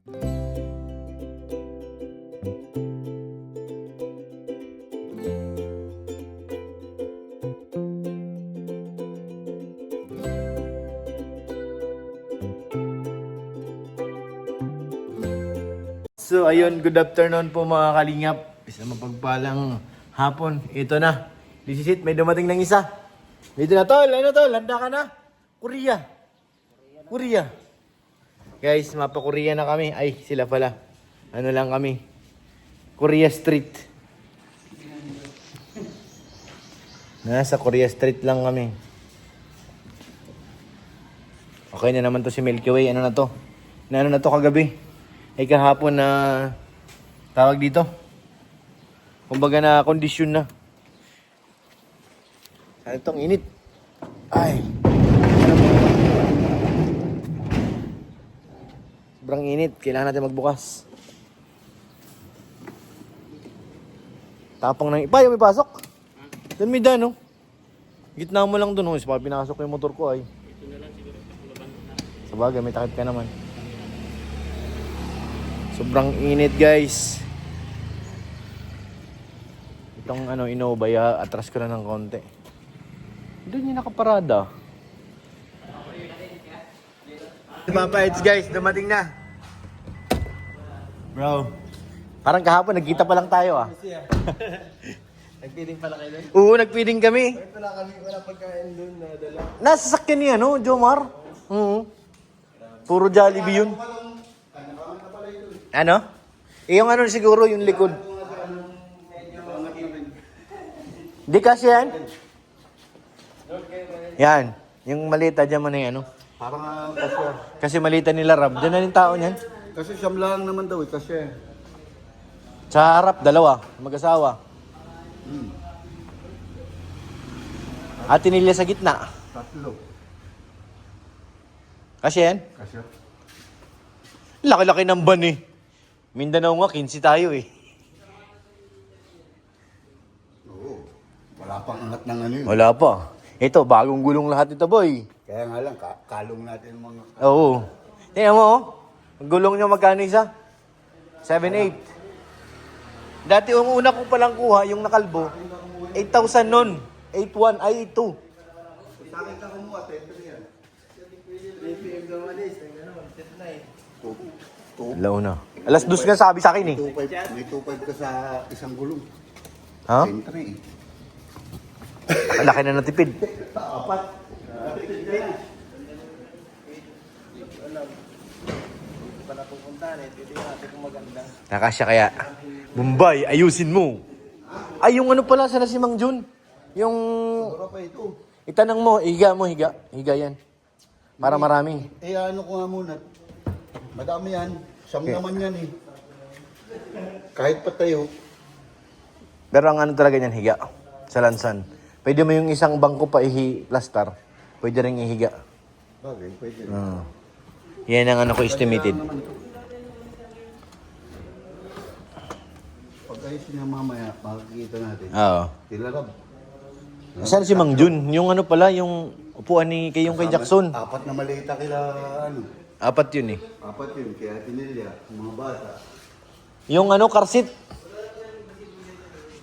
So ayun, good afternoon po mga kalingap. Isang mapagpalang hapon. Ito na. This is it. May dumating ng isa. Dito na tol. Ano tol? Handa ka na? Korea. Korea. Guys, mapa-Korea na kami. Ay, sila pala. Ano lang kami. Korea Street. Nasa Korea Street lang kami. Okay na naman to si Milky Way. Ano na to? Ano na to kagabi? Ay kahapon na tawag dito. Kumbaga na kondisyon na. Ano itong init? Ay. Sobrang init. Kailangan natin magbukas. Tapang ng ipa. Yung may pasok. Doon may dano. Gitna mo lang doon. Pag pinasok yung motor ko ay. Sabagay, may takip ka naman. Sobrang init guys. Itong Innova, atras ko na ng konti. Doon yung nakaparada. Papa Eds guys, dumating na. Bro, parang kahapon nagkita pa lang tayo ah. Nagpiling pala kayo doon? Oo, nagpiding kami. Wala pagkain doon na dala. Nasa sakyan ni Jomar. Puro Jollibee yun. Ano? Yung siguro, yung likod. Di kasi yan? Yan. Yung malita dyan mo na yung Parang kasya. Kasi malita nila Rab. Diyan na yung tao niyan. Kasi siyam lang naman daw kasya. Sa harap, dalawa. Mag-asawa. At tinilya sa gitna. Tatlo. Kasi yan? Kasya. Laki-laki ng ban eh. Mindanao nga, 15 tayo eh. Oo. Wala pang angat ng yun. Wala pa. Ito, bagong gulong lahat ito boy. Kaya nga lang, kalong natin mga... Oo. Tingnan mo oh. Ang gulong nyo magkano isa? 7.8. Dati yung una ko palang kuha, yung nakalbo, 8,000 nun. 8.1, ay 8.2. Sa akin ka kumuha, 10 yan. 3 PM daw alis, set na eh. Alaw na. Alas 2 nga sabi sa akin eh. May 2.5 ka sa isang gulong. Ha? 10 eh. Laki na natipid. Apat. Nakasya kaya. Bombay, ayusin mo. Ay, yung pala sana si Mang Jun. Yung... Sobra pa ito. Itanang mo, higa mo, higa. Higa yan. Para marami. Eh ano ko nga muna. Madami yan. Siyam naman yan eh. Kahit patayo. Pero ang talaga niyan, higa. Sa lansan. Pwede mo yung isang bangko pa i-plaster. Pwede rin ihiga. Bagay, pwede. Yan ang ko estimated. Pag ayusin niya mamaya, makikita natin. Oo. Tilarab. Saan si Mang Jun? Yung pala, yung upuan ni kay Jackson. Apat na malita kila Apat yun eh. Apat yun, kaya tinilya, mga bata. Yung car seat.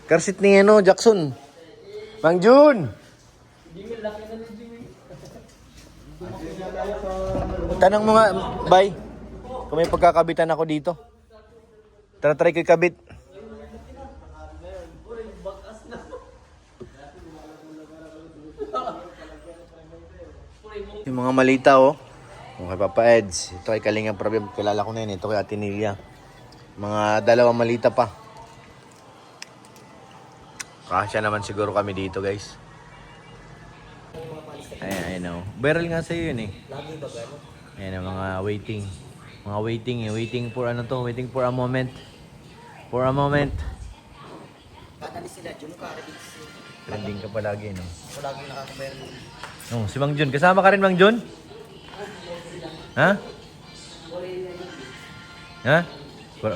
Car seat ni Jackson. Mang Jun! Tanong mo nga, bay. Kung may pagkakabitan ako dito. Try ko ikabit. Yung mga malita Okay, Papa Eds. Ito kay Kalinga Problem. Kilala ko na yun. Ito kay Ate Nelia. Mga dalawang malita pa. Kasya naman siguro kami dito, guys. Ayan, Barrel nga sa'yo yun eh. Lagi ba gano'n? Ayan, mga waiting. Mga waiting eh. Waiting for Waiting for a moment. For a moment. Katalis sila, Jun Carabins. Trending ka palagi, no? So, laging nakakameron. Si Mang Jun. Kasama ka rin, Mang Jun? Ha? Ha?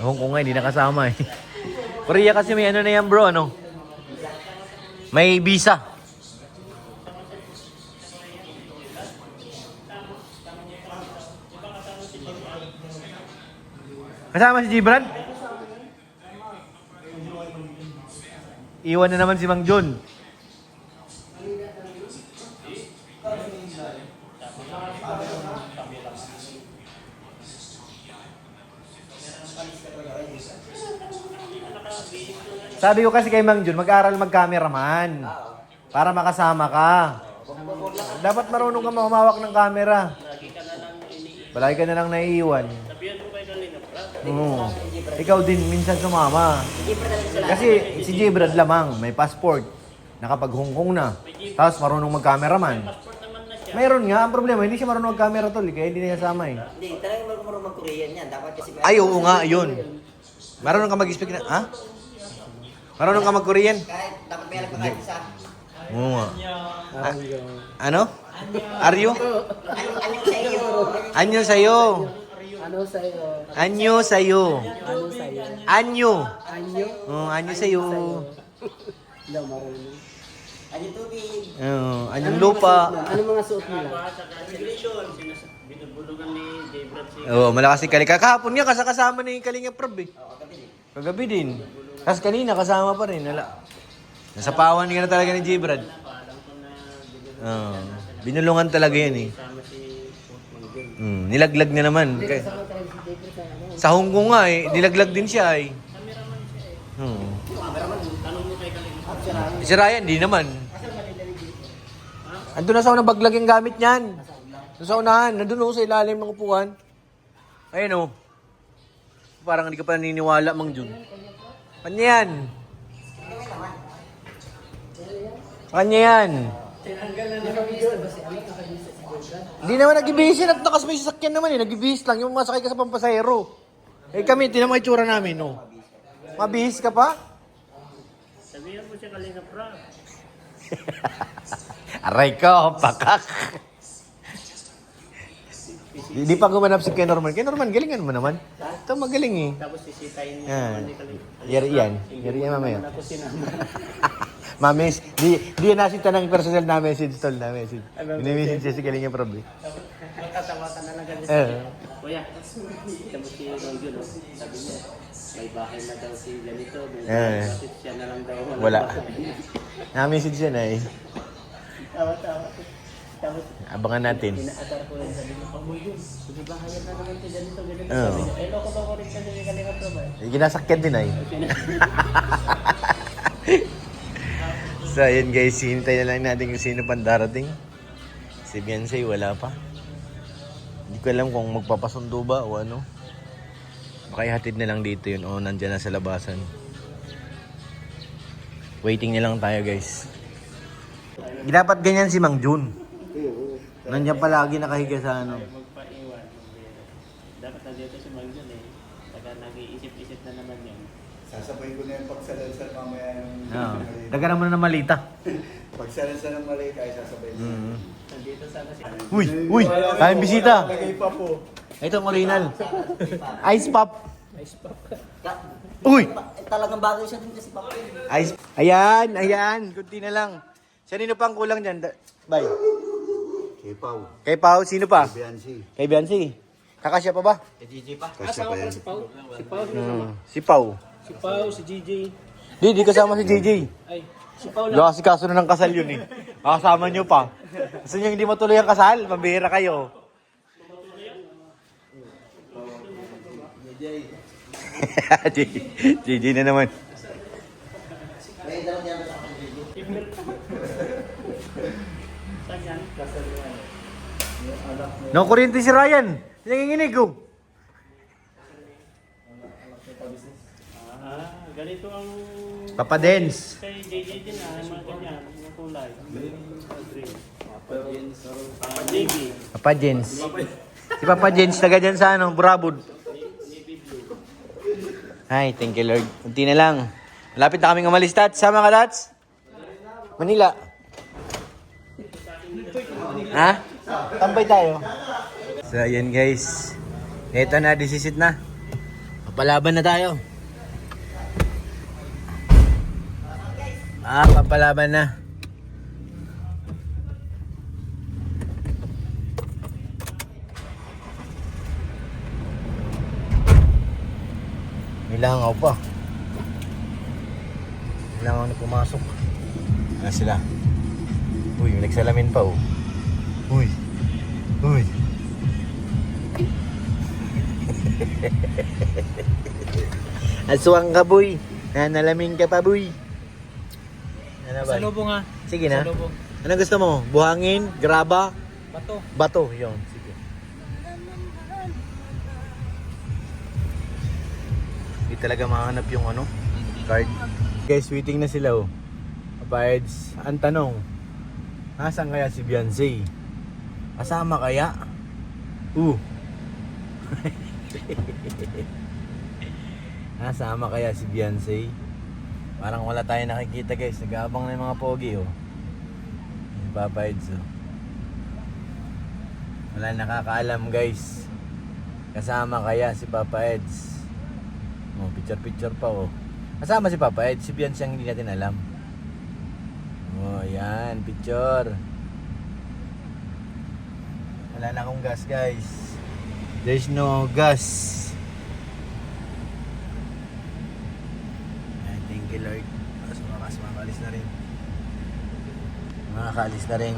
Hong Kong nga, hindi nakasama eh. Korea kasi may na yan bro, May visa. Kasama si Gibran? Iwan na naman si Mang Jun. Sabi ko kasi kay Mang Jun, mag-aral mag-cameraman. Para makasama ka. Dapat marunong ka humawak ng camera. Palagi ka na lang naiiwan. Oo. Ikaw din minsan sumama. Kasi si Jibrad lamang, may passport. Nakapag-hongkong na. Tapos marunong mag-cameraman. Mayroon nga, ang problema, hindi siya marunong mag-camera tol, kaya hindi niya sama eh. Hindi, talagang marunong mag-Korean yan. Dapat kasi... Ay, oo nga, yun. Marunong ka mag-speak na, ha? Marunong ka mag-Korean? Kahit dapat may alam ka kahit isa. Oo nga. Ano? Aryo? Anyo sa iyo. Anyo sa'yo. Ano sa'yo? Anyo sa'yo. Ano sa'yo? Anyo. Anyo? Oo, anyo sa'yo. Hindi ako marunong. Anyo tubig. Oo, anyong lupa. Ano mga suot nila? Oo, malakas si Kalinga. Kahapon nga, kasama ni Kalinga Prab eh. Kagabi din. Tapos kanina, kasama pa rin. Nasa pawan nga na talaga ni Jibrad. Oo, binulungan talaga yan eh. Nilaglag na naman. Sa Hong Kong nga eh, nilaglag din siya eh. Si Ryan, di naman. Andun na sa unang baglag yung gamit niyan. Doon sa unahan, nandun sa ilalim ng upuan. Ayun o. Parang hindi ka pa naniniwala, Mang Jun. Kanya yan. Kanya yan. Hindi naman nag-ibihis yan at nakas may sasakyan naman eh. Nag-ibihis lang yung masakay ka sa pampasahero. Eh kami, tinan mo yung itsura namin, no? Mabihis ka pa? Sabihan mo siya Kalinga Prab. Aray ko, pakak. Hindi pa gumanap si Ken Norman. Ken Norman, galingan mo naman. Ito magaling eh. Tapos sisitayin niya Yan. naman ni Kalinga. Yari yan. Yari yan mamaya. Ako sinama. Mamis, di nasita ng personal na message tol na message. Ini-message siya si Kalinga Prab eh. Magkatawa ka na lang ganun Eh. Kuya, tapos si Mang Jun, oh, sabi niya, may bahay na daw si ganito. May Eh. bakit siya na lang daw. Wala. Na-message siya na eh. Tawa-tawa. Tapos, Abangan natin. inaatar ko yun. Sabi niya, oh Mang Jun, sige bahayan na naman si ganito. Oo. Sabi niya, loko ba ko rin siya si Kalinga Prab? Ginasakyan din ay. So ayun guys, hintay na lang natin kung sino pang darating. Si Beyonce wala pa. Hindi ko alam kung magpapasundo ba o ano. Baka ihatid na lang dito yun o nandyan na sa labasan. Waiting na lang tayo guys. Dapat ganyan si Mang Jun. Nandiyan palagi nakahiga sa ano. Magpaiwan. Dapat nandito si Mang Jun eh. Saka nag-iisip-isip na naman yun. Sasabay ko na yung pagsalansan mamaya ng... No. Dagan naman na malita. Pagsalansan ng mali ay sasabay ko. Nandito sana si Uy! Tayong bisita! Lagay pa po. Ito ang original. Ice Pop. Ka- Uy! Talagang bagay siya din kasi Papa. Ice. Ayan. Kunti na lang. Sino pang kulang dyan? Bye. Kay Pao. Kay Pao, sino pa? Biansi. Kay Biancy. Kakasya pa ba? Gigi pa. Kasya pa yan. Si Pao. Si Pao. Si Pao. Si Pao, si GJ. Di kasama si JJ. Ay, si Pao lang. Wala kasi kaso na ng kasal yun eh. Kasama nyo pa. Gusto nyo hindi matuloy ang kasal? Pambihira kayo. JJ na naman. No, kuryente si Ryan. Nanginginig ko. Ganito ang Papa Dance. kay JJ din mga ganyan, mga kulay. Papa JB. Papa Jens. Si Papa Jens taga dyan sa ano, Burabod. Hi, thank you Lord. Unti na lang. Malapit na kaming umalis, Tats. Sama ka, Tats? Manila. Ha? Tambay tayo. So, ayan guys. Ito na, disisit na. Papalaban na tayo. Papalaban na. May langaw pa. May langaw na pumasok. Ano sila? Uy, may nagsalamin pa oh. Uy. Uy. Aswang ka boy. Nanalamin ka pa boy. Ano ba? Salubong ha. Sige na. Salubong. Ano gusto mo? Buhangin? Graba? Bato. Bato, yun. Sige. Hindi talaga mahanap yung ano, card. Guys, waiting na sila oh. Kapaeds, ang tanong, nasaan kaya si Beyonce? Kasama kaya? Nasama kaya si Beyonce? Parang wala tayo nakikita guys. Nag-aabang na yung mga pogi oh. Yung Papaeds oh. Wala nakakaalam guys. Kasama kaya si Papa Eds. Oh, picture pa oh. Kasama si Papa Eds, si Beyonce ang hindi natin alam. Oh, yan, picture. Wala na akong gas guys. There's no gas. Ayan, thank you Lord. Makakalis na rin. Makakalis na rin.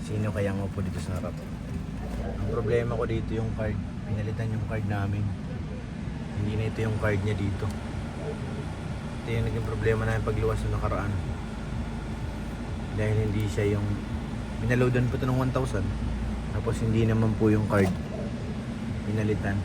Sino kayang upo dito sa harap? Ang problema ko dito yung card. Pinalitan yung card namin. Hindi na ito yung card niya dito. Ito yung naging problema namin pagluwas ng nakaraan. Dahil hindi siya yung... Pinaloadan po ito ng 1,000. Tapos hindi naman po yung card. Pinalitan.